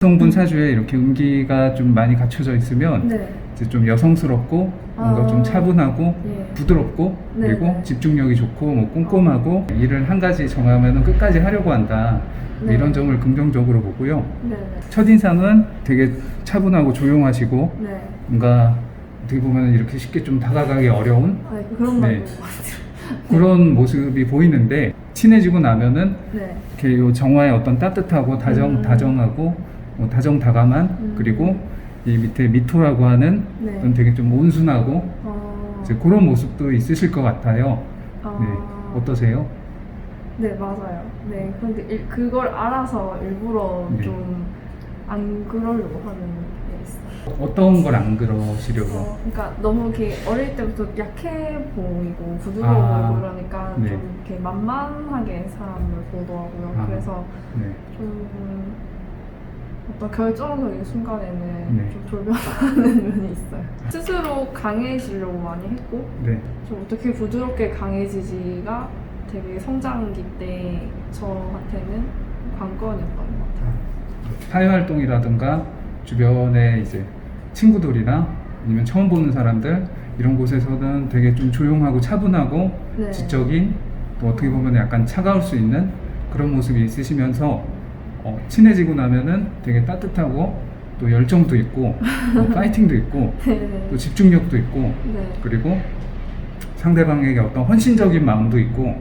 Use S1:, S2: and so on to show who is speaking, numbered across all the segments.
S1: 남성분 사주에 이렇게 음기가 좀 많이 갖춰져 있으면
S2: 네.
S1: 이제 좀 여성스럽고 뭔가 좀 차분하고
S2: 예.
S1: 부드럽고
S2: 네,
S1: 그리고
S2: 네.
S1: 집중력이 좋고 뭐 꼼꼼하고 일을 한 가지 정하면은 끝까지 하려고 한다.
S2: 네.
S1: 이런 점을 긍정적으로 보고요.
S2: 네.
S1: 첫인상은 되게 차분하고 조용하시고
S2: 네.
S1: 뭔가 어떻게 보면 이렇게 쉽게 좀 다가가기 어려운
S2: 아, 그런 말
S1: 네.
S2: 보는 것 같아요.
S1: 그런 모습이 보이는데 친해지고 나면은
S2: 네.
S1: 이렇게 요 정화의 어떤 따뜻하고 다정하고 다정다감한 그리고 이 밑에 미토라고 하는
S2: 네.
S1: 어떤 되게 좀 온순하고 이제 그런 모습도 있으실 것 같아요. 네. 어떠세요?
S2: 네, 맞아요. 네, 근데 그걸 알아서 일부러
S1: 네.
S2: 좀 안 그러려고 하는 게 있어요.
S1: 어떤 걸 안 그러시려고?
S2: 그러니까 너무 이렇게 어릴 때부터 약해 보이고 부드러워
S1: 아,
S2: 보이고 그러니까
S1: 네.
S2: 좀 이렇게 만만하게 사람을 보더라고요.
S1: 아,
S2: 그래서
S1: 네.
S2: 좀 어떤 결정적인 순간에는
S1: 네.
S2: 좀 돌변하는 면이 있어요. 스스로 강해지려고 많이 했고
S1: 네.
S2: 좀 어떻게 부드럽게 강해지지가 되게 성장기 때 저한테는 관건이었던 것 같아요.
S1: 사회활동이라든가 주변에 이제 친구들이나 아니면 처음 보는 사람들 이런 곳에서는 되게 좀 조용하고 차분하고
S2: 네.
S1: 지적인 또 어떻게 보면 약간 차가울 수 있는 그런 모습이 있으시면서 친해지고 나면은 되게 따뜻하고 또 열정도 있고 파이팅도 있고
S2: 네.
S1: 또 집중력도 있고
S2: 네.
S1: 그리고 상대방에게 어떤 헌신적인 마음도 있고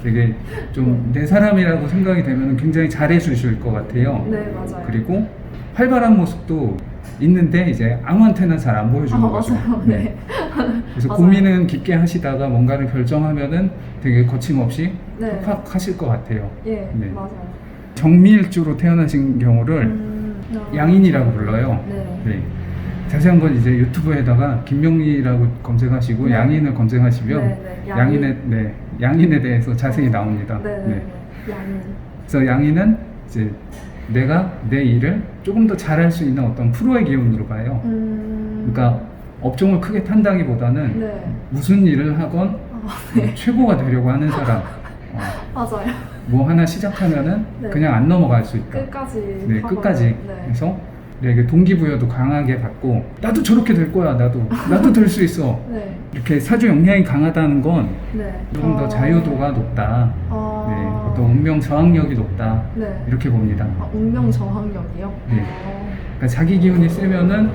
S1: 되게 좀 내 사람이라고 생각이 되면 굉장히 잘해 주실 것 같아요.
S2: 네, 맞아요.
S1: 그리고 활발한 모습도 있는데 이제 아무한테나 잘 안 보여주는 거죠.
S2: 맞아요. 네.
S1: 그래서
S2: 맞아요.
S1: 고민은 깊게 하시다가 뭔가를 결정하면은 되게 거침없이
S2: 네.
S1: 팍팍 하실 것 같아요.
S2: 예,
S1: 네.
S2: 맞아요.
S1: 정밀주로 태어나신 경우를 양인이라고 불러요.
S2: 네.
S1: 네. 자세한 건 이제 유튜브에다가 김명리라고 검색하시고
S2: 네.
S1: 양인을 검색하시면
S2: 네, 네.
S1: 양인에 대해서 자세히 나옵니다.
S2: 네, 네. 양인.
S1: 그래서 양인은 이제 내가 내 일을 조금 더 잘할 수 있는 어떤 프로의 기운으로 봐요. 그러니까 업종을 크게 탄다기보다는
S2: 네.
S1: 무슨 일을 하건
S2: 네.
S1: 최고가 되려고 하는 사람.
S2: 맞아요.
S1: 뭐 하나 시작하면은
S2: 네.
S1: 그냥 안 넘어갈 수 있다.
S2: 끝까지.
S1: 네,
S2: 하거나.
S1: 끝까지.
S2: 네.
S1: 그래서 내게 동기부여도 강하게 받고 나도 저렇게 될 거야. 나도 될 수 있어.
S2: 네.
S1: 이렇게 사주 역량이 강하다는 건
S2: 네.
S1: 조금 더 자유도가 높다. 네, 어떤 운명 저항력이 높다.
S2: 네.
S1: 이렇게 봅니다.
S2: 운명 저항력이요?
S1: 네. 그러니까 자기 기운이 세면은
S2: 네.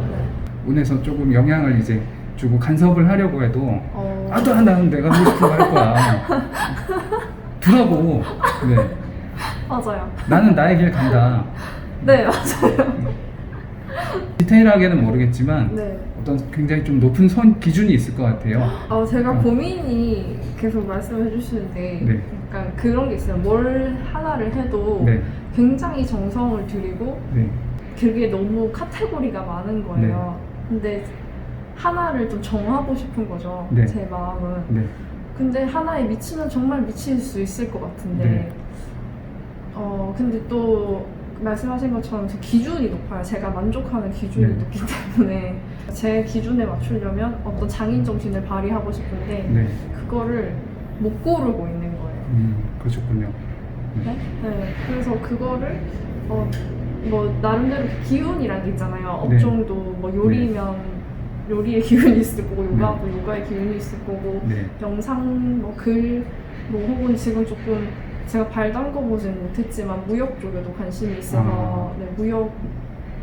S1: 운에서 조금 영향을 이제 주고 간섭을 하려고 해도 나도 나는 내가 하고 싶은 거 할 거야. 두라고. 네.
S2: 맞아요.
S1: 나는 나의 길 간다.
S2: 네, 맞아요.
S1: 디테일하게는 모르겠지만
S2: 네.
S1: 어떤 굉장히 좀 높은 기준이 있을 것 같아요.
S2: 제가 고민이 계속 말씀해 주시는데
S1: 네.
S2: 약간 그런 게 있어요. 뭘 하나를 해도
S1: 네.
S2: 굉장히 정성을 들이고
S1: 네.
S2: 그게 너무 카테고리가 많은 거예요. 근데 하나를 좀 정하고 싶은 거죠.
S1: 네.
S2: 제 마음은.
S1: 네.
S2: 근데 하나에 미치면 정말 미칠 수 있을 것 같은데
S1: 네.
S2: 근데 또 말씀하신 것처럼 제 기준이 높아요. 제가 만족하는 기준이
S1: 네.
S2: 높기 때문에 제 기준에 맞추려면 어떤 장인 정신을 발휘하고 싶은데
S1: 네.
S2: 그거를 못 고르고 있는 거예요.
S1: 그러셨군요.
S2: 네? 네. 그래서 그거를 뭐 나름대로 기운이란 게 있잖아요.
S1: 네.
S2: 업종도 뭐 요리면 요리의 기운이 있을 거고 요가도 요가의 기운이 있을 거고
S1: 네.
S2: 영상 뭐 글 뭐 혹은 지금 조금 제가 발 담궈보지는 못했지만 무역 쪽에도 관심이 있어서 네, 무역을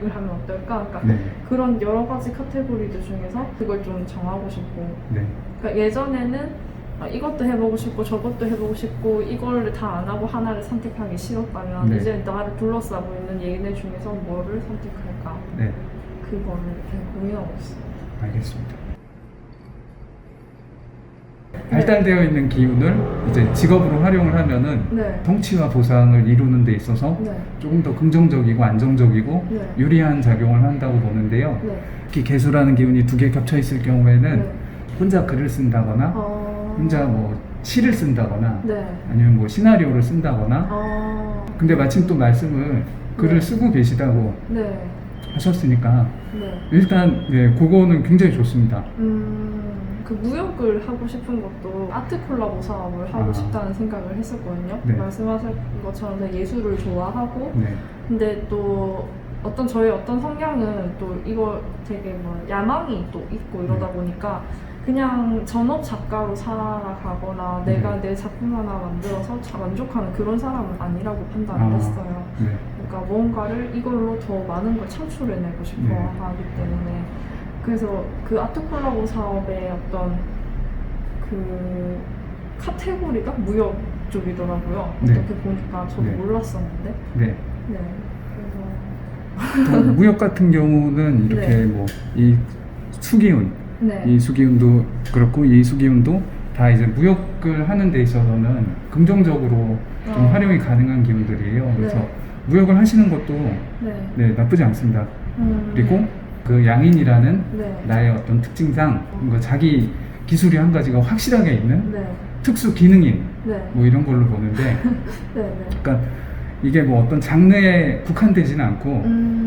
S2: 하면 어떨까? 그러니까
S1: 네.
S2: 그런 여러 가지 카테고리들 중에서 그걸 좀 정하고 싶고
S1: 네.
S2: 그러니까 예전에는 이것도 해보고 싶고 저것도 해보고 싶고 이거를 다 안 하고 하나를 선택하기 싫었다면
S1: 네.
S2: 이제 나를 둘러싸고 있는 얘네 중에서 뭐를 선택할까?
S1: 네.
S2: 그거를 이렇게 고민하고 있어요.
S1: 알겠습니다. 발달되어 있는 기운을 이제 직업으로 활용을 하면은
S2: 네.
S1: 성취와 보상을 이루는 데 있어서
S2: 네.
S1: 조금 더 긍정적이고 안정적이고
S2: 네.
S1: 유리한 작용을 한다고 보는데요.
S2: 네.
S1: 특히 개수라는 기운이 두 개 겹쳐 있을 경우에는
S2: 네.
S1: 혼자 글을 쓴다거나 혼자 뭐 시를 쓴다거나
S2: 네.
S1: 아니면 뭐 시나리오를 쓴다거나 근데 마침 또 말씀을 글을
S2: 네.
S1: 쓰고 계시다고
S2: 네.
S1: 하셨으니까
S2: 네.
S1: 일단 그거는 굉장히 좋습니다.
S2: 그 무역을 하고 싶은 것도 아트 콜라보 사업을 하고 싶다는 생각을 했었거든요.
S1: 네.
S2: 말씀하신 것처럼 예술을 좋아하고
S1: 네.
S2: 근데 또 어떤 저의 어떤 성향은 또 이거 되게 뭐 야망이 또 있고 이러다 보니까 그냥 전업 작가로 살아가거나 내가 내 작품 하나 만들어서 만족하는 그런 사람은 아니라고 판단을 했어요.
S1: 네.
S2: 그러니까 뭔가를 이걸로 더 많은 걸 창출해내고 싶어
S1: 네.
S2: 하기 때문에 그래서 그 아트 콜라보 사업의 어떤 그 카테고리가 무역 쪽이더라고요.
S1: 네.
S2: 어떻게 보니까 저도
S1: 네.
S2: 몰랐었는데.
S1: 네.
S2: 네. 그래서
S1: 또 무역 같은 경우는 이렇게
S2: 네.
S1: 뭐 이 수기운,
S2: 네.
S1: 이 수기운도 그렇고 이 수기운도 다 이제 무역을 하는 데 있어서는 긍정적으로 좀 활용이 가능한 기운들이에요. 그래서
S2: 네.
S1: 무역을 하시는 것도
S2: 네.
S1: 네, 나쁘지 않습니다.
S2: 음.
S1: 그리고 그 양인이라는
S2: 네.
S1: 나의 어떤 특징상 뭔가 자기 기술이 한 가지가 확실하게 있는
S2: 네.
S1: 특수 기능인
S2: 네.
S1: 뭐 이런 걸로 보는데
S2: 네. 네.
S1: 그러니까 이게 뭐 어떤 장르에 국한되지는 않고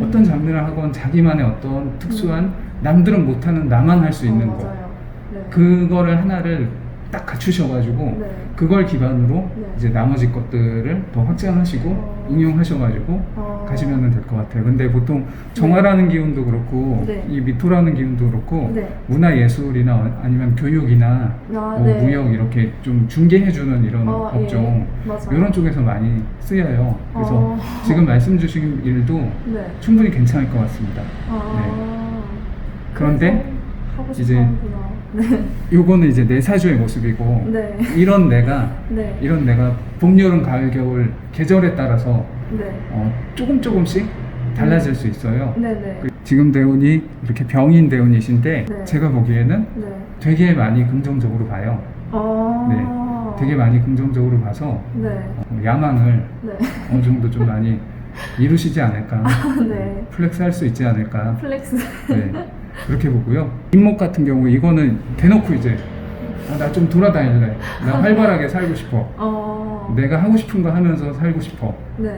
S1: 어떤 장르를 하건 자기만의 어떤 특수한 남들은 못하는 나만 할 수 있는 거
S2: 맞아요. 네.
S1: 그거를 하나를 딱 갖추셔가지고
S2: 네.
S1: 그걸 기반으로
S2: 네.
S1: 이제 나머지 것들을 더 확장하시고 응용하셔가지고 가시면 될 것 같아요. 근데 보통 정화라는 기운도 그렇고
S2: 네.
S1: 이 미토라는 기운도 그렇고
S2: 네.
S1: 문화예술이나 아니면 교육이나 뭐
S2: 네.
S1: 무역 이렇게 좀 중개해주는 이런 업종
S2: 예. 맞아요.
S1: 이런 쪽에서 많이 쓰여요. 그래서 지금 말씀 주신 일도
S2: 네.
S1: 충분히 괜찮을 것 같습니다. 그런데
S2: 하고
S1: 이제
S2: 싶어하구나. 네.
S1: 요거는 이제 내 사주의 모습이고
S2: 네.
S1: 이런 내가
S2: 네.
S1: 봄, 여름, 가을, 겨울 계절에 따라서
S2: 네.
S1: 조금씩 달라질 수 있어요.
S2: 네네.
S1: 지금 대운이 이렇게 병인 대운이신데
S2: 네.
S1: 제가 보기에는
S2: 네.
S1: 되게 많이 긍정적으로 봐요. 네, 되게 많이 긍정적으로 봐서
S2: 네.
S1: 야망을
S2: 네.
S1: 어느 정도 좀 많이 이루시지 않을까,
S2: 네.
S1: 플렉스 할 수 있지 않을까.
S2: 플렉스.
S1: 네, 그렇게 보고요. 인목 같은 경우 이거는 대놓고 이제 나 좀 돌아다닐래. 나 활발하게 살고 싶어. 내가 하고 싶은 거 하면서 살고 싶어.
S2: 네.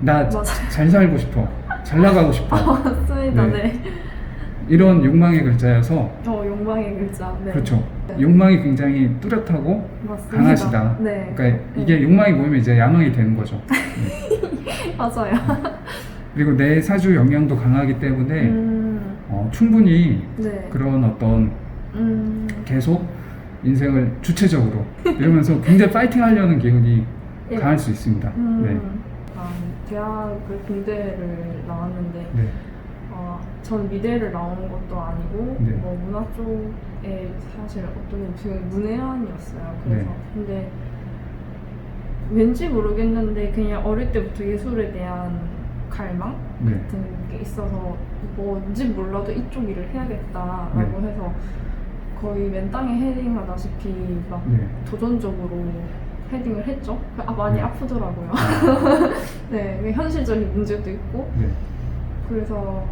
S1: 나
S2: 맞아요.
S1: 잘 살고 싶어. 잘 나가고 싶어.
S2: 맞습니다.
S1: 네.
S2: 네.
S1: 이런 욕망의 글자여서
S2: 욕망의 글자. 네.
S1: 그렇죠.
S2: 네.
S1: 욕망이 굉장히 뚜렷하고
S2: 맞습니다.
S1: 강하시다.
S2: 네.
S1: 그러니까 이게
S2: 네.
S1: 욕망이 모이면 이제 야망이 되는 거죠. 네.
S2: 맞아요.
S1: 그리고 내 사주 영향도 강하기 때문에 충분히
S2: 네.
S1: 그런 어떤 계속 인생을 주체적으로 이러면서 굉장히 파이팅 하려는 기운이
S2: 예.
S1: 강할 수 있습니다. 네.
S2: 대학을 공대를 나왔는데
S1: 네.
S2: 전 미대를 나온 것도 아니고
S1: 네.
S2: 뭐 문화 쪽에 사실 어떤 지금 문외한이었어요. 그래서
S1: 네.
S2: 근데 왠지 모르겠는데 그냥 어릴 때부터 예술에 대한 갈망
S1: 네.
S2: 같은 게 있어서 뭔지 몰라도 이쪽 일을 해야겠다라고
S1: 네.
S2: 해서 거의 맨땅에 헤딩하다시피 막
S1: 네.
S2: 도전적으로 헤딩을 했죠. 많이
S1: 네.
S2: 아프더라고요. 네, 현실적인 문제도 있고
S1: 네.
S2: 그래서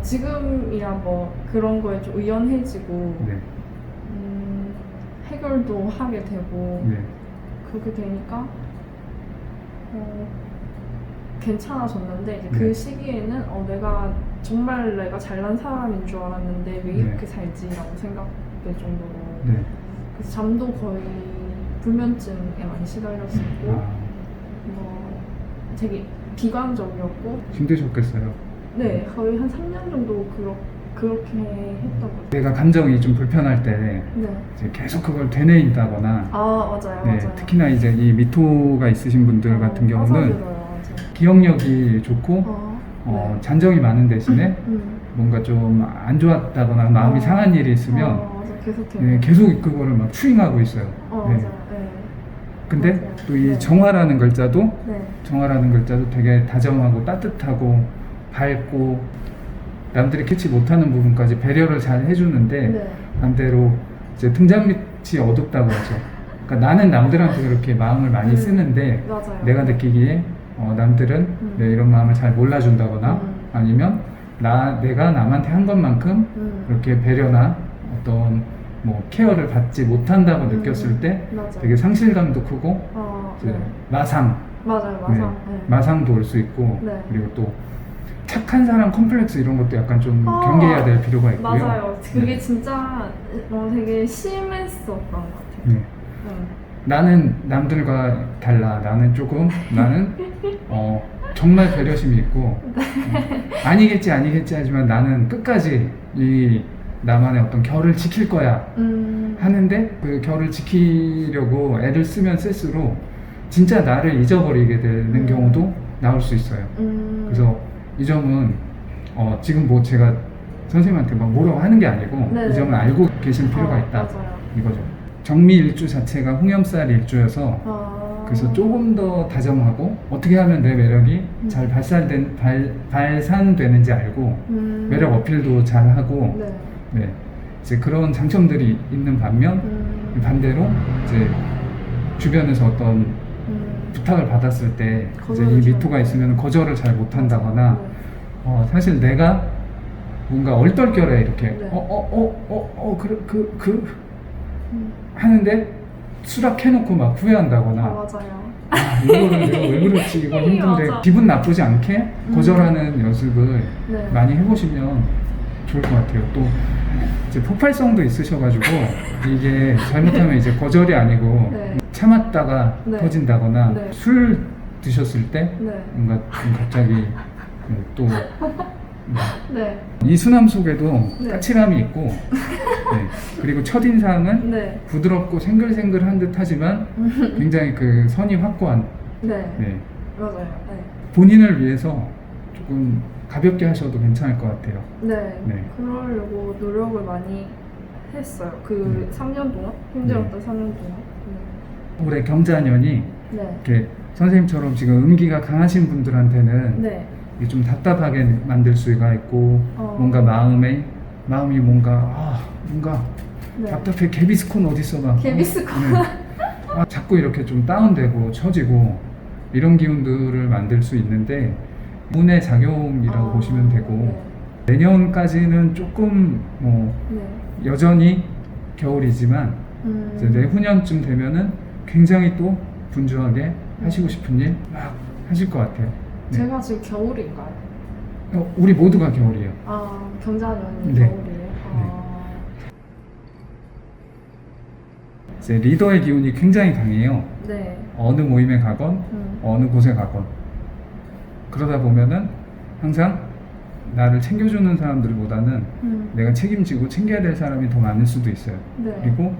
S2: 지금이야 뭐 그런 거에 좀 의연해지고
S1: 네.
S2: 해결도 하게 되고
S1: 네.
S2: 그렇게 되니까 괜찮아졌는데 이제
S1: 네.
S2: 그 시기에는 내가 정말 내가 잘난 사람인 줄 알았는데 왜 이렇게
S1: 네.
S2: 살지라고 생각될 정도로
S1: 네.
S2: 그래서 잠도 거의 불면증에 많이 시달렸었고 뭐 되게 비관적이었고
S1: 힘드셨겠어요.
S2: 네 거의 한 3년 정도 그렇게 했던 것 같아요.
S1: 내가 감정이 좀 불편할 때
S2: 네.
S1: 이제 계속 그걸 되뇌인다거나
S2: 맞아요.
S1: 네,
S2: 맞아요.
S1: 특히나 이제 이 미토가 있으신 분들 같은 경우는
S2: 맞아요.
S1: 기억력이 좋고
S2: 네.
S1: 잔정이 많은 대신에 뭔가 좀 안 좋았다거나 마음이 상한 일이 있으면
S2: 맞아. 계속해요.
S1: 네, 계속 그거를 막 추잉하고 있어요. 네.
S2: 맞아요. 네.
S1: 근데
S2: 맞아요.
S1: 또 이
S2: 네.
S1: 정화라는 글자도
S2: 네.
S1: 정화라는 글자도 되게 다정하고 따뜻하고 밝고 남들이 캐치 못하는 부분까지 배려를 잘 해주는데
S2: 네.
S1: 반대로 이제 등잔 밑이 어둡다고 하죠. 그러니까 나는 남들한테 그렇게 마음을 많이 쓰는데
S2: 맞아요.
S1: 내가 느끼기에 남들은 내 이런 마음을 잘 몰라준다거나 아니면 내가 남한테 한 것만큼 그렇게 배려나 어떤 뭐 케어를 받지 못한다고 느꼈을 때
S2: 맞아요.
S1: 되게 상실감도 크고 이제
S2: 네.
S1: 마상,
S2: 맞아요.
S1: 네,
S2: 네.
S1: 마상도 올 수 있고
S2: 네.
S1: 그리고 또 착한 사람 컴플렉스 이런 것도 약간 좀 경계해야 될 필요가 있고요.
S2: 맞아요. 그게
S1: 네.
S2: 진짜 되게 심했었던 것 같아요.
S1: 네. 나는 남들과 달라. 나는 정말 배려심이 있고 아니겠지 하지만 나는 끝까지 이 나만의 어떤 결을 지킬 거야 하는데 그 결을 지키려고 애를 쓰면 쓸수록 진짜 나를 잊어버리게 되는 경우도 나올 수 있어요. 그래서 이 점은 지금 뭐 제가 선생님한테 막 뭐라고 하는 게 아니고
S2: 네네.
S1: 이 점을 알고 계실 필요가 있다
S2: 맞아요.
S1: 이거죠. 정미 일주 자체가 홍염살 일주여서 그래서 조금 더 다정하고 어떻게 하면 내 매력이 잘 발산되는지 알고 매력 어필도 잘하고
S2: 네.
S1: 네, 이제 그런 장점들이 있는 반면 반대로 이제 주변에서 어떤 부탁을 받았을 때 이제 이 미토가 있으면 거절을 잘 못한다거나 사실 내가 뭔가 얼떨결에 이렇게
S2: 네.
S1: 하는데 수락해놓고 막 후회한다거나
S2: 맞아요.
S1: 이거를 내가 왜 그렇지 이거 힘든데
S2: 맞아.
S1: 기분 나쁘지 않게 거절하는 연습을
S2: 네.
S1: 많이 해보시면 좋을 것 같아요. 또 이제 폭발성도 있으셔가지고 이게 잘못하면 이제 거절이 아니고
S2: 네.
S1: 참았다가
S2: 네.
S1: 터진다거나
S2: 네.
S1: 술 드셨을 때
S2: 네.
S1: 뭔가 좀 갑자기 또
S2: 네.
S1: 이수남 속에도
S2: 네.
S1: 까칠함이 있고 네. 그리고 첫인상은
S2: 네.
S1: 부드럽고 생글생글한 듯 하지만 굉장히 그 선이 확고한
S2: 네.
S1: 네.
S2: 맞아요. 네.
S1: 본인을 위해서 조금 가볍게 하셔도 괜찮을 것 같아요.
S2: 네.
S1: 네.
S2: 그러려고 노력을 많이 했어요. 그 3년 동안 힘들었던 3년 동안.
S1: 올해 경자년이
S2: 네.
S1: 이렇게 선생님처럼 지금 음기가 강하신 분들한테는
S2: 네.
S1: 이게 좀 답답하게 만들 수가 있고 뭔가 마음이 뭔가
S2: 네.
S1: 답답해. 개비스콘 어딨어 막
S2: 개비스콘.
S1: 자꾸 이렇게 좀 다운되고 처지고 이런 기운들을 만들 수 있는데 운의 작용이라고 보시면 되고 내년까지는 조금 뭐
S2: 네.
S1: 여전히 겨울이지만 이제 내후년쯤 되면은 굉장히 또 분주하게 하시고 싶은 일 막 하실 것 같아요. 네.
S2: 제가 지금 겨울인가요?
S1: 우리 모두가 겨울이에요.
S2: 경자년이
S1: 네.
S2: 겨울이에요.
S1: 이제 리더의 기운이 굉장히 강해요.
S2: 네.
S1: 어느 모임에 가건 어느 곳에 가건 그러다 보면은 항상 나를 챙겨주는 사람들보다는 내가 책임지고 챙겨야 될 사람이 더 많을 수도 있어요.
S2: 네.
S1: 그리고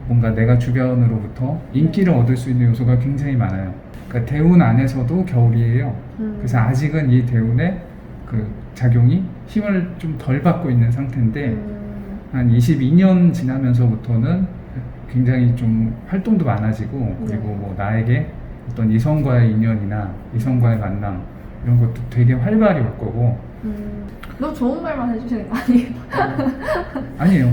S1: 뭔가 내가 주변으로부터 인기를 얻을 수 있는 요소가 굉장히 많아요. 그러니까 대운 안에서도 겨울이에요. 그래서 아직은 이 대운의 그 작용이 힘을 좀 덜 받고 있는 상태인데 한 22년 지나면서부터는 굉장히 좀 활동도 많아지고 그리고 뭐 나에게 어떤 이성과의 인연이나 이성과의 만남 이런 것도 되게 활발히 올 거고
S2: 너무 좋은 말만 해주시는 거 아니에요?
S1: 아니에요.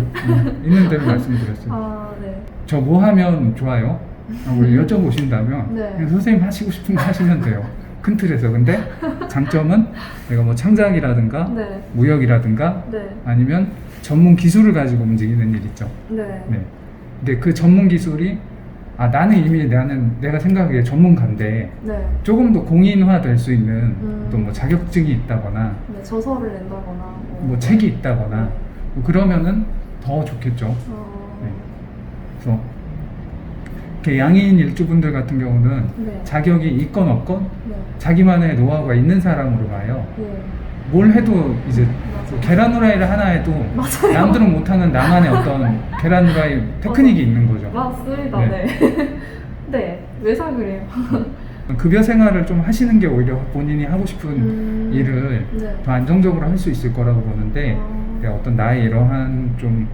S1: 있는 대로 말씀드렸어요.
S2: 네.
S1: 저 뭐 하면 좋아요? 라고 여쭤보신다면
S2: 네.
S1: 그냥 선생님 하시고 싶은 거 하시면 돼요. 큰 틀에서. 근데 장점은 내가 뭐 창작이라든가
S2: 네.
S1: 무역이라든가
S2: 네.
S1: 아니면 전문 기술을 가지고 움직이는 일 있죠.
S2: 네.
S1: 네. 근데 그 전문 기술이 나는 이미 내가 생각하기에 전문가인데
S2: 네.
S1: 조금 더 공인화 될 수 있는 또 뭐 자격증이 있다거나
S2: 네. 저서를 낸다거나
S1: 뭐 책이 있다거나 뭐 그러면은 더 좋겠죠. 네. 그래서 이렇게 양인 일주분들 같은 경우는
S2: 네.
S1: 자격이 있건 없건
S2: 네.
S1: 자기만의 노하우가 있는 사람으로 봐요.
S2: 네.
S1: 뭘 해도 이제
S2: 맞아요.
S1: 계란 후라이를 하나 해도
S2: 맞아요.
S1: 남들은 못하는 나만의 어떤 계란 후라이 테크닉이 있는 거죠.
S2: 맞습니다.
S1: 네.
S2: 네. 네. 왜사 그래요?
S1: 급여 생활을 좀 하시는 게 오히려 본인이 하고 싶은 일을
S2: 네.
S1: 더 안정적으로 할 수 있을 거라고 보는데 어떤 나의 이러한 좀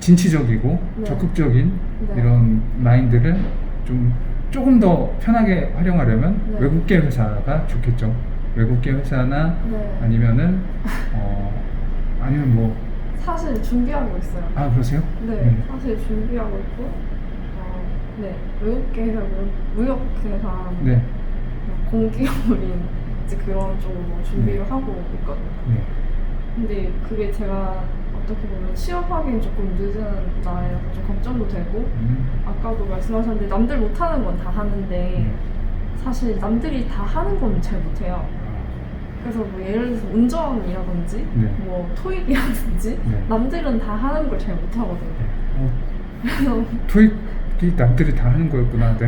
S1: 진취적이고
S2: 네.
S1: 적극적인
S2: 네.
S1: 이런 마인드를 좀 조금 더 편하게 활용하려면
S2: 네.
S1: 외국계 회사가 좋겠죠. 외국계 회사나
S2: 네.
S1: 아니면은 아니면 뭐
S2: 사실 준비하고 있어요.
S1: 그러세요?
S2: 네. 사실 준비하고 있고 네. 외국계 회사, 무역회사,
S1: 네.
S2: 공기업인 이제 그런 쪽으로 준비를 하고 있거든요.
S1: 네.
S2: 근데 그게 제가 어떻게 보면 취업하기엔 조금 늦은 나이라서 좀 걱정도 되고 아까도 말씀하셨는데 남들 못하는 건 다 하는데 사실 남들이 다 하는 건 잘 못해요. 그래서 뭐 예를 들어서 운전이라든지
S1: 네.
S2: 뭐 토익이라든지
S1: 네.
S2: 남들은 다 하는 걸 잘 못하거든요. 그래서
S1: 토익이 남들이 다 하는 거였구나. 네.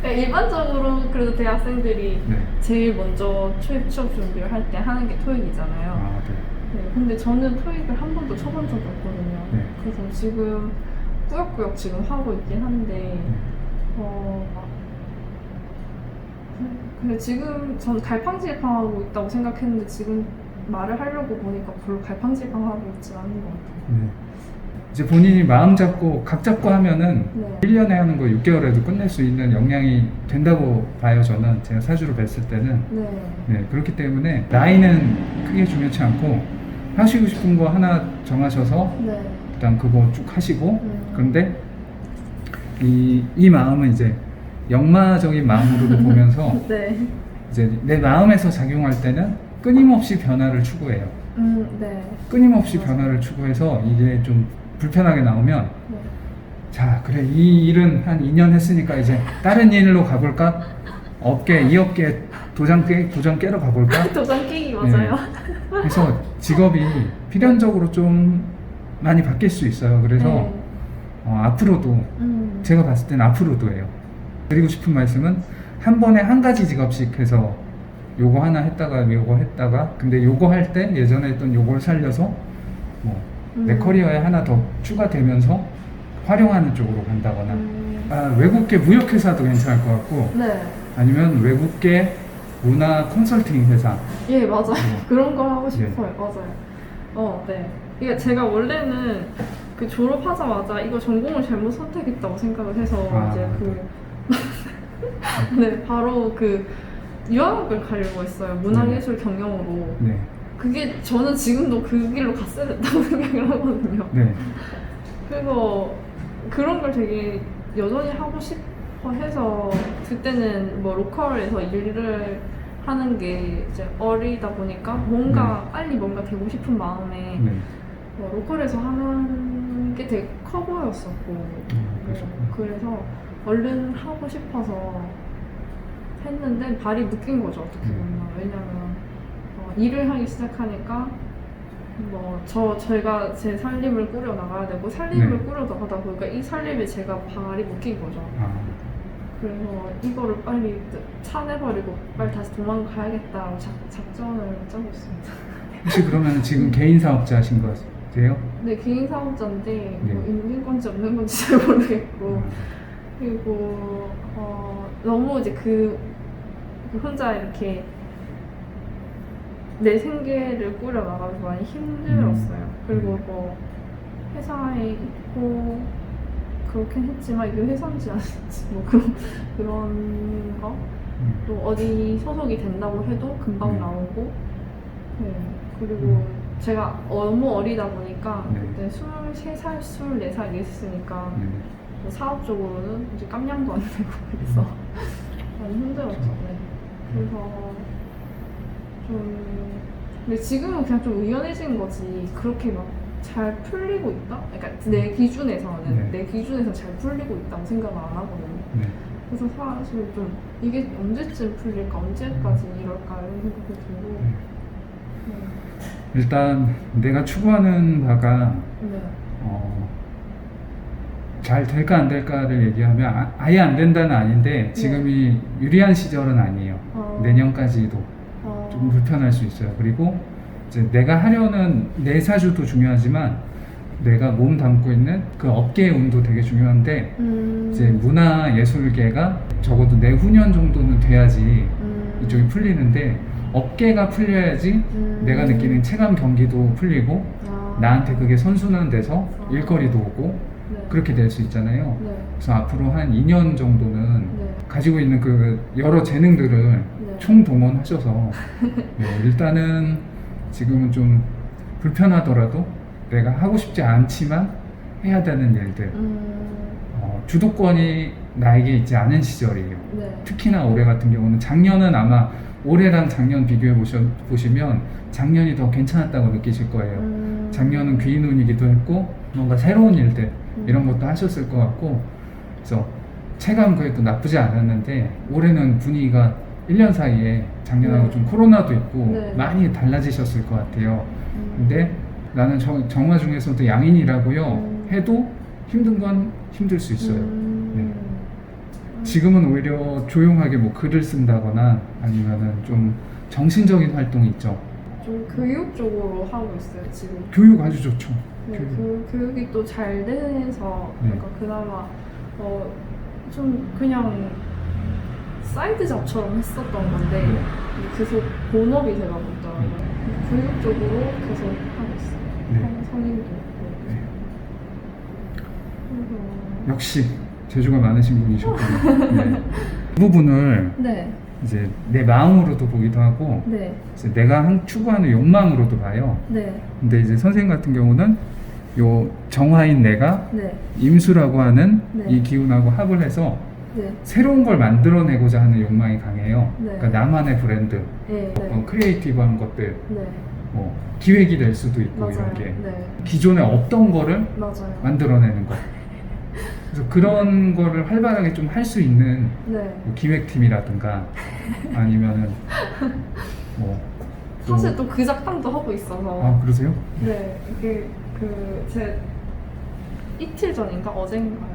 S2: 네, 일반적으로 그래도 대학생들이
S1: 네.
S2: 제일 먼저 취업 준비를 할 때 하는 게 토익이잖아요.
S1: 아, 네.
S2: 네, 근데 저는 토익을 한 번도 쳐본 적이 없거든요.
S1: 네.
S2: 그래서 지금 꾸역꾸역 지금 하고 있긴 한데 근데 지금 전 갈팡질팡하고 있다고 생각했는데 지금 말을 하려고 보니까 별로 갈팡질팡하고 있진 않은 것 같아요.
S1: 네. 이제 본인이 마음 잡고 각 잡고 하면은
S2: 네.
S1: 1년에 하는 거 6개월에도 끝낼 수 있는 역량이 된다고 봐요. 저는 제가 사주로 뵀을 때는.
S2: 네.
S1: 네, 그렇기 때문에 나이는 크게 중요치 않고 하시고 싶은 거 하나 정하셔서
S2: 네.
S1: 일단 그거 쭉 하시고 그런데 이 마음은 이제 역마적인 마음으로도 보면서
S2: 네.
S1: 이제 내 마음에서 작용할 때는 끊임없이 변화를 추구해요.
S2: 네.
S1: 끊임없이 변화를 추구해서 이게 좀 불편하게 나오면
S2: 네.
S1: 자 그래 이 일은 한 2년 했으니까 이제 다른 일로 가볼까? 이 업계 도장 깨러 가볼까?
S2: 도장 깨기 맞아요.
S1: 그래서 직업이 필연적으로 좀 많이 바뀔 수 있어요. 그래서
S2: 네.
S1: 앞으로도 제가 봤을 때는 앞으로도예요. 드리고 싶은 말씀은 한 번에 한 가지 직업씩 해서 요거 하나 했다가 요거 했다가 근데 요거 할 때 예전에 했던 요걸 살려서 뭐 내 커리어에 하나 더 추가되면서 활용하는 쪽으로 간다거나 외국계 무역회사도 괜찮을 것 같고
S2: 네.
S1: 아니면 외국계 문화 컨설팅 회사
S2: 예, 맞아요.
S1: 네.
S2: 그런 걸 하고 싶어요. 맞아요. 네. 이게 제가 원래는 그 졸업하자마자 이거 전공을 잘못 선택했다고 생각을 해서 이제 네, 바로 그 유학을 가려고 했어요. 문화예술 경영으로.
S1: 네.
S2: 그게 저는 지금도 그 길로 갔어야 됐다고 생각을 하거든요.
S1: 네.
S2: 그래서 그런 걸 되게 여전히 하고 싶어 해서 그때는 뭐 로컬에서 일을 하는 게 이제 어리다 보니까 뭔가 빨리 뭔가 되고 싶은 마음에
S1: 네.
S2: 로컬에서 하는 게 되게 커 보였었고 그래서 얼른 하고 싶어서 했는데 발이 묶인 거죠, 어떻게 보면. 왜냐면 일을 하기 시작하니까 제가 제 살림을 꾸려 나가야 되고 살림을 꾸려 나가다 보니까 이 살림에 제가 발이 묶인 거죠. 그래서 이거를 빨리 차내버리고 빨리 다시 도망가야겠다고 작전을 짜고 있습니다.
S1: 혹시 그러면 지금 개인 사업자신 거세요?
S2: 네, 개인 사업자인데
S1: 네.
S2: 뭐 있는 건지 없는 건지 잘 모르겠고 그리고 너무 이제 그 혼자 이렇게 내 생계를 꾸려 나가면서 많이 힘들었어요. 그리고 뭐 회사에 있고 그렇긴 했지만 이게 회사인지 아닌지 뭐 그런 거 또 어디 소속이 된다고 해도 금방 나오고 네. 그리고 제가 너무 어리다 보니까 그때 23살, 24살 있으니까 뭐 사업적으로는 이제 깜냥도 안 되고 그래서 많이 힘들었죠. 네. 그래서 근데 지금은 그냥 좀 의연해진 거지 그렇게 막 잘 풀리고 있다? 그러니까 내 기준에서는 내 기준에서 잘 풀리고 있다고 생각을 안 하거든요. 그래서 사실 좀 이게 언제쯤 풀릴까, 언제까지 이럴까 이런 생각이 들고
S1: 일단 내가 추구하는 바가 잘 될까 안 될까를 얘기하면 아예 안 된다는 아닌데 지금이 유리한 시절은 아니에요. 내년까지도 좀 불편할 수 있어요. 그리고 이제 내가 하려는 내 사주도 중요하지만 내가 몸 담고 있는 그 업계의 운도 되게 중요한데 이제 문화예술계가 적어도 내후년 정도는 돼야지 이쪽이 풀리는데 업계가 풀려야지 내가 느끼는 체감 경기도 풀리고 나한테 그게 선순환돼서 일거리도 오고 그렇게 될 수 있잖아요. 그래서 앞으로 한 2년 정도는 가지고 있는 그 여러 재능들을 총동원하셔서 일단은 지금은 좀 불편하더라도 내가 하고 싶지 않지만 해야 되는 일들 주도권이 나에게 있지 않은 시절이에요. 특히나 올해 같은 경우는 작년은 아마 올해랑 작년 비교해 보시면 작년이 더 괜찮았다고 느끼실 거예요. 작년은 귀인운이기도 했고 뭔가 새로운 일들 이런 것도 하셨을 것 같고 그래서 체감 그래도 나쁘지 않았는데 올해는 분위기가 1년 사이에 작년하고 좀 코로나도 있고 많이 달라지셨을 것 같아요. 근데 나는 정화 중에서도 양인이라고요. 해도 힘든 건 힘들 수 있어요. 지금은 오히려 조용하게 뭐 글을 쓴다거나 아니면은 좀 정신적인 활동이 있죠.
S2: 좀 교육 쪽으로 하고 있어요 지금.
S1: 교육 아주 좋죠.
S2: 네,
S1: 교육.
S2: 교육이 또 잘 돼서
S1: 네.
S2: 그러니까 그나마 좀 그냥 사이드 잡처럼 했었던 건데
S1: 네.
S2: 계속 본업이 되다 보더라고요. 교육 쪽으로 계속 하고 있어요.
S1: 네.
S2: 성인도 있고.
S1: 네.
S2: 그래서
S1: 역시 재주가 많으신 분이셨군요. 네. 이 부분을
S2: 네,
S1: 이제 내 마음으로도 보기도 하고
S2: 네,
S1: 이제 내가 추구하는 욕망으로도 봐요.
S2: 네,
S1: 근데 이제 선생님 같은 경우는 요 정화인 내가
S2: 네,
S1: 임수라고 하는
S2: 네.
S1: 이 기운하고 합을 해서
S2: 네,
S1: 새로운 걸 만들어내고자 하는 욕망이 강해요.
S2: 네.
S1: 그러니까 나만의 브랜드,
S2: 네, 네,
S1: 크리에이티브한 것들,
S2: 네,
S1: 뭐 기획이 될 수도 있고
S2: 맞아요.
S1: 이런 게
S2: 네,
S1: 기존에 없던 거를
S2: 맞아요.
S1: 만들어내는 것. 그래서 그런 거를 활발하게 좀 할 수 있는
S2: 네.
S1: 뭐 기획팀이라든가 아니면은 뭐 또-
S2: 사실 또 그 작담도 하고 있어서.
S1: 아 그러세요?
S2: 네, 이게 제 이틀 전인가 어젠가요?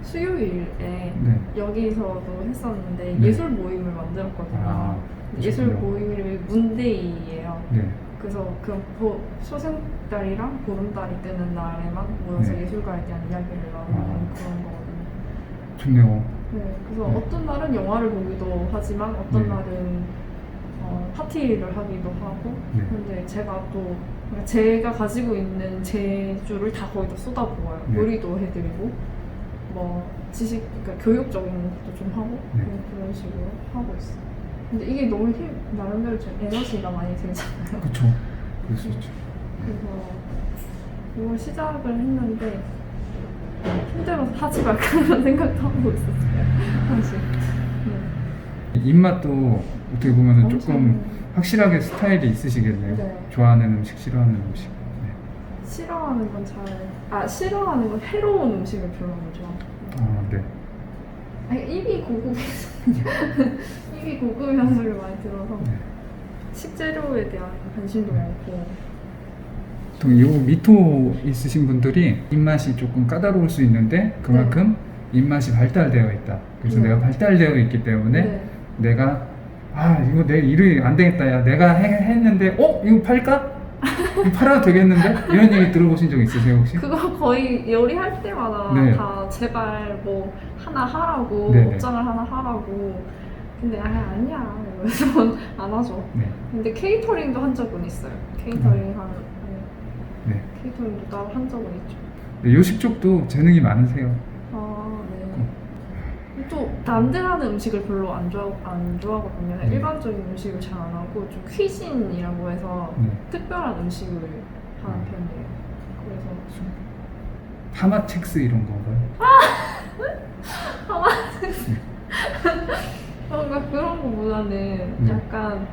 S2: 수요일에
S1: 네.
S2: 여기서도 했었는데
S1: 네.
S2: 예술 모임을 만들었거든요.
S1: 아,
S2: 예술
S1: 그렇군요.
S2: 모임이 문데이예요.
S1: 네.
S2: 그래서 소생달이랑 보름달이 뜨는 날에만 모여서
S1: 네.
S2: 예술가에 대한 이야기를 나누는
S1: 아.
S2: 그런 거거든요.
S1: 좋네요.
S2: 네, 그래서
S1: 네.
S2: 어떤 날은 영화를 보기도 하지만 어떤
S1: 네.
S2: 날은 파티를 하기도 하고.
S1: 네.
S2: 근데 제가 또 그러니까 제가 가지고 있는 재주를 다 거기다 쏟아부어요.
S1: 네.
S2: 요리도 해드리고 뭐 지식, 그러니까 교육적인 것도 좀 하고
S1: 네.
S2: 그런 식으로 하고 있어요. 근데 이게 너무 나름대로 좀 에너지가 많이 들잖아요.
S1: 그렇죠. 그럴 수 있죠.
S2: 그래서 이걸 시작을 했는데 힘들어서 하지 말까라는 생각도 하고 있었어요. 사실. 네.
S1: 입맛도 어떻게 보면은
S2: 엄청-
S1: 조금 확실하게 스타일이 있으시겠네요.
S2: 네.
S1: 좋아하는 음식, 싫어하는 음식. 네.
S2: 싫어하는 건 싫어하는 건 해로운 음식을 별로 안 좋아해요.
S1: 아, 네.
S2: 아니, 입이 고급인 향수를 많이 들어서
S1: 네.
S2: 식재료에 대한 관심도 많고.
S1: 보통 이 미토 있으신 분들이 입맛이 조금 까다로울 수 있는데 그만큼 입맛이 발달되어 있다. 그래서
S2: 네.
S1: 내가 발달되어 있기 때문에
S2: 네.
S1: 내가 이거 내 일이 안 되겠다. 야, 내가 했는데 이거 팔까? 이거 팔아도 되겠는데? 이런 얘기 들어보신 적 있으세요 혹시?
S2: 그거 거의 요리할 때마다
S1: 네.
S2: 다 제발 뭐 하나 하라고,
S1: 네네.
S2: 업장을 하나 하라고. 근데 아니야 이러면서 안 하죠.
S1: 네.
S2: 근데 케이터링도 한 적은 있어요. 케이터링
S1: 네.
S2: 케이터링도 따로 한 적은 있죠.
S1: 네, 요식 쪽도 재능이 많으세요.
S2: 아, 네. 또 남들 하는 음식을 별로 안 좋아하거든요.
S1: 네.
S2: 일반적인 음식을 잘 안 하고 좀 퀴신이라고 해서
S1: 네.
S2: 특별한 음식을 하는 편이에요. 그래서
S1: 하마첵스 이런 건가요?
S2: 뭔가 그런 거보다는
S1: 네.
S2: 약간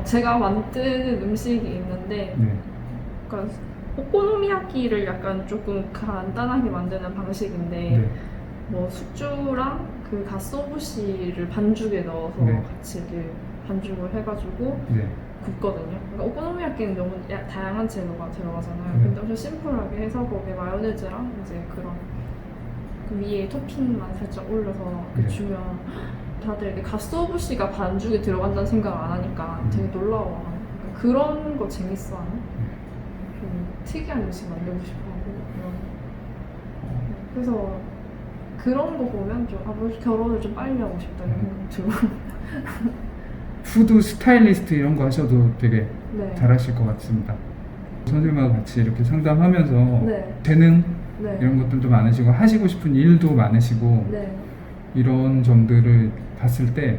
S2: 제가 만드는 음식이 있는데
S1: 네.
S2: 그러니까 오코노미야끼를 약간 조금 간단하게 만드는 방식인데
S1: 네.
S2: 뭐 숙주랑 그 갓소부시를 반죽에 넣어서
S1: 네.
S2: 같이 이렇게 반죽을 해가지고
S1: 네.
S2: 굽거든요. 그러니까 오코노미야끼는 너무 다양한 재료가 들어가잖아요.
S1: 네.
S2: 근데 엄청 심플하게 해서 거기에 마요네즈랑 이제 그런 그 위에 토핑만 살짝 올려서 이렇게
S1: 네.
S2: 주면 다들 이렇게 갓소부시가 반죽에 들어간다는 생각을 안 하니까 되게 놀라워하는. 그러니까 그런 거 재밌어하는. 좀 특이한 음식 만들고 싶어하고 그런. 그래서 그런 거 보면 좀 결혼을 좀 빨리 하고 싶다 이런 생각 들고.
S1: 푸드 스타일리스트 이런 거 하셔도 되게
S2: 네.
S1: 잘하실 것 같습니다. 선생님하고 같이 이렇게 상담하면서
S2: 네.
S1: 재능
S2: 네.
S1: 이런 것들도 많으시고 하시고 싶은 일도 많으시고
S2: 네.
S1: 이런 점들을 봤을 때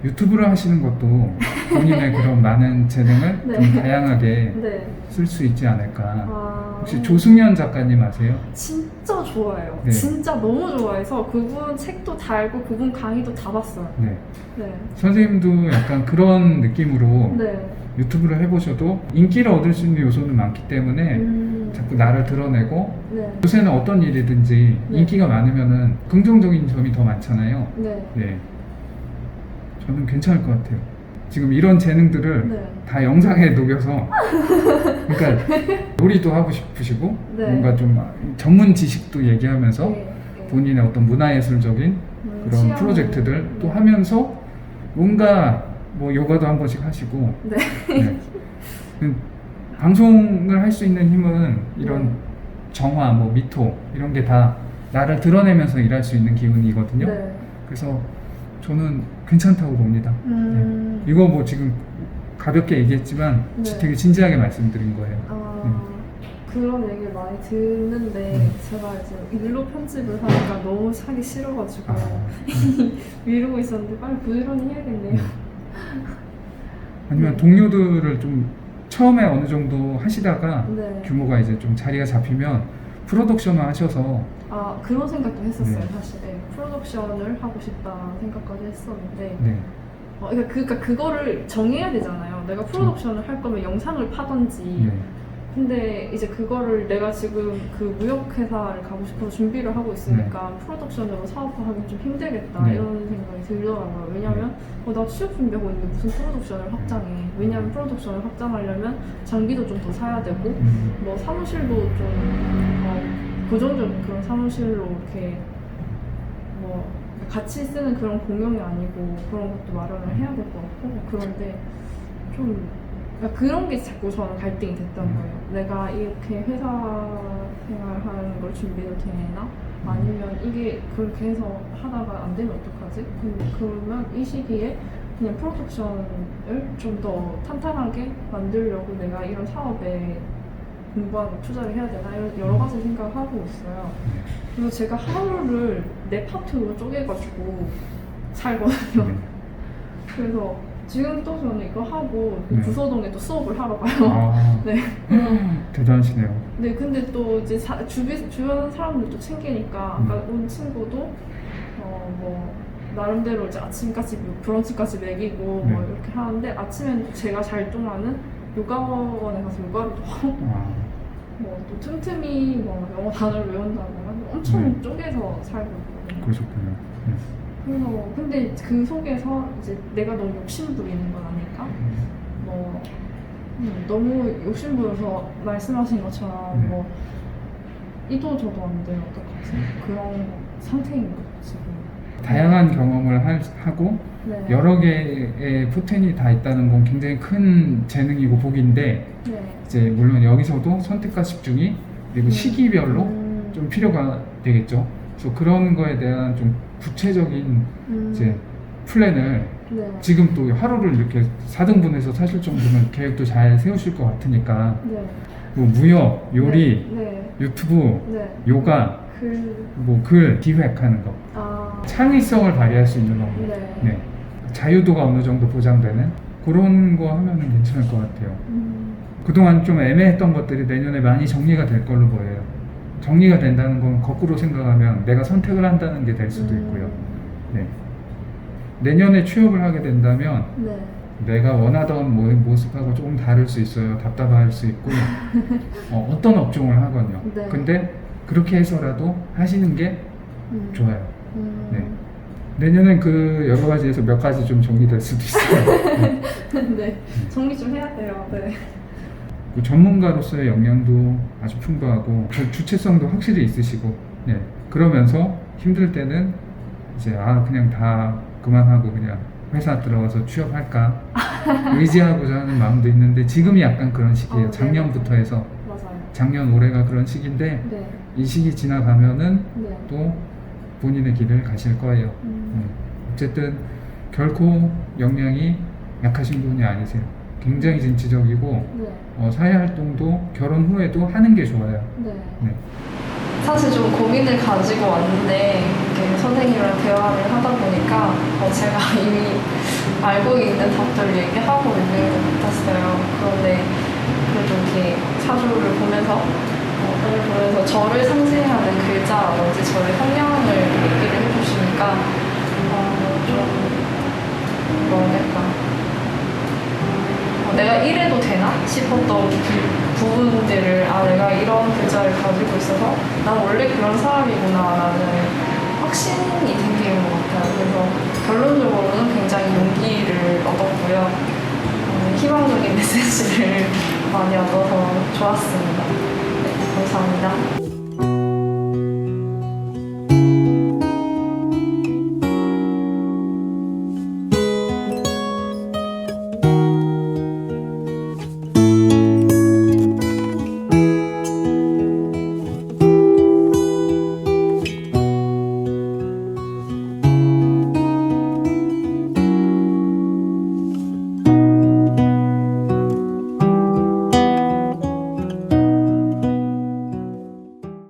S1: 유튜브를 하시는 것도 본인의 그런 많은 재능을
S2: 네.
S1: 좀 다양하게
S2: 네.
S1: 쓸 수 있지 않을까.
S2: 아,
S1: 혹시 조승연 작가님 아세요?
S2: 진짜 좋아해요.
S1: 네.
S2: 진짜 너무 좋아해서 그분 책도 다 읽고 그분 강의도 다 봤어요.
S1: 네.
S2: 네.
S1: 선생님도 약간 그런 느낌으로
S2: 네.
S1: 유튜브를 해보셔도 인기를 얻을 수 있는 요소는 많기 때문에 자꾸 나를 드러내고
S2: 네.
S1: 요새는 어떤 일이든지
S2: 네.
S1: 인기가 많으면은 긍정적인 점이 더 많잖아요.
S2: 네.
S1: 네. 저는 괜찮을 것 같아요. 지금 이런 재능들을
S2: 네.
S1: 다 영상에 녹여서 그러니까 요리도 하고 싶으시고
S2: 네.
S1: 뭔가 좀 전문 지식도 얘기하면서
S2: 네.
S1: 본인의 어떤 문화예술적인 그런
S2: 취향.
S1: 프로젝트들 또
S2: 네.
S1: 하면서 뭔가 뭐 요가도 한 번씩 하시고
S2: 네.
S1: 네. 방송을 할 수 있는 힘은 이런
S2: 네.
S1: 정화, 뭐 미토 이런 게 다 나를 드러내면서 일할 수 있는 기운이거든요.
S2: 네.
S1: 그래서 저는 괜찮다고 봅니다. 네. 이거 뭐 지금 가볍게 얘기했지만
S2: 네.
S1: 되게 진지하게 말씀드린 거예요.
S2: 그런 얘기를 많이 듣는데 제가 이제 일로 편집을 하니까 너무 하기 싫어가지고 미루고 있었는데 빨리 부지런히 해야겠네요.
S1: 아니면
S2: 네.
S1: 동료들을 좀 처음에 어느 정도 하시다가
S2: 네.
S1: 규모가 이제 좀 자리가 잡히면 프로덕션을 하셔서
S2: 그런 생각도 했었어요.
S1: 네.
S2: 사실 프로덕션을 하고 싶다 생각까지 했었는데
S1: 네.
S2: 그러니까 그거를 정해야 되잖아요. 내가 프로덕션을 할 거면 영상을 파던지.
S1: 네.
S2: 근데 이제 그거를 내가 지금 그 무역회사를 가고 싶어서 준비를 하고 있으니까 프로덕션으로 사업화하기 좀 힘들겠다
S1: 네.
S2: 이런 생각이 들더라고요. 왜냐면 나 취업 준비하고 있는데 무슨 프로덕션을 확장해. 왜냐면 프로덕션을 확장하려면 장비도 좀 더 사야 되고 뭐 사무실도 좀 고정적인 그런 사무실로 이렇게 뭐 같이 쓰는 그런 공용이 아니고 그런 것도 마련을 해야 될 것 같고 그런데 좀 그러니까 그런 게 자꾸 저는 갈등이 됐던 거예요. 내가 이렇게 회사 생활하는 걸 준비해도 되나? 아니면 이게 그렇게 해서 하다가 안 되면 어떡하지? 그러면 이 시기에 그냥 프로덕션을 좀 더 탄탄하게 만들려고 내가 이런 사업에 공부하고 투자를 해야 되나? 이런 여러 가지 생각을 하고 있어요. 그래서 제가 하루를 네 파트로 쪼개가지고 살거든요. 그래서 지금 또 저는 이거 하고 구서동에 또 수업을 하러 가요. 네.
S1: 대단하시네요.
S2: 네, 근데 또 이제 주변 사람들도 챙기니까 아까 온 친구도 뭐 나름대로 이제 아침까지 브런치까지 먹이고 뭐 이렇게 하는데 아침엔 제가 잘 통하는 요가원에 가서 요가를 또 하고 뭐 또 틈틈이 뭐 영어 단어를 외운다거나 엄청 쪼개서 살고 있거든요.
S1: 그러셨군요.
S2: 그래서 근데 그 속에서 이제 내가 너무 욕심 부리는 건 아닐까? 뭐 너무 욕심 부려서 말씀하신 것처럼 뭐 이도 저도 안 돼요. 어떡하지? 그런 상태인 거죠 지금.
S1: 다양한 경험을 하고
S2: 네.
S1: 여러 개의 포텐이 다 있다는 건 굉장히 큰 재능이고 복인데
S2: 네.
S1: 이제 물론 여기서도 선택과 집중이 그리고 시기별로 좀 필요가 되겠죠. 그래서 그런 거에 대한 좀 구체적인 이제 플랜을
S2: 네.
S1: 지금 또 하루를 이렇게 4등분해서 사실 정도면 계획도 잘 세우실 것 같으니까
S2: 네.
S1: 뭐 무역, 요리,
S2: 네.
S1: 유튜브,
S2: 네.
S1: 요가, 뭐 글, 기획하는 거 창의성을 발휘할 수 있는 방법
S2: 네.
S1: 자유도가 어느 정도 보장되는 그런 거 하면은 괜찮을 것 같아요. 그동안 좀 애매했던 것들이 내년에 많이 정리가 될 걸로 보여요. 정리가 된다는 건 거꾸로 생각하면 내가 선택을 한다는 게 될 수도 있고요. 네. 내년에 취업을 하게 된다면
S2: 네.
S1: 내가 원하던 모습하고 조금 다를 수 있어요. 답답할 수 있고 어떤 업종을 하건요.
S2: 네.
S1: 근데 그렇게 해서라도 하시는 게 좋아요. 네. 내년엔 그 여러 가지에서 몇 가지 좀 정리될 수도 있어요.
S2: 네. 정리 좀 해야 돼요. 네.
S1: 그 전문가로서의 역량도 아주 풍부하고 주체성도 확실히 있으시고 그러면서 힘들 때는 이제 그냥 다 그만하고 그냥 회사 들어가서 취업할까 의지하고자 하는 마음도 있는데 지금이 약간 그런 시기예요. 작년부터 해서
S2: 맞아요.
S1: 작년 올해가 그런 시기인데
S2: 네.
S1: 이 시기 지나가면은
S2: 네.
S1: 또 본인의 길을 가실 거예요. 어쨌든 결코 역량이 약하신 분이 아니세요. 굉장히 진취적이고
S2: 네.
S1: 사회활동도 결혼 후에도 하는 게 좋아요.
S2: 네. 사실 좀 고민을 가지고 왔는데 이렇게 선생님이랑 대화를 하다 보니까 제가 이미 알고 있는 답들을 얘기하고 있는 것 같았어요. 그런데 그래도 이렇게 사주를 보면서 저를 상징하는 글자라든지 저의 성향을 얘기를 해주시니까 좀 뭐랄까 내가 이래도 되나 싶었던 부분들을 내가 이런 글자를 가지고 있어서 난 원래 그런 사람이구나 라는 확신이 생기는 것 같아요. 그래서 결론적으로는 굉장히 용기를 얻었고요. 희망적인 메시지를 많이 얻어서 좋았습니다. 네, 감사합니다.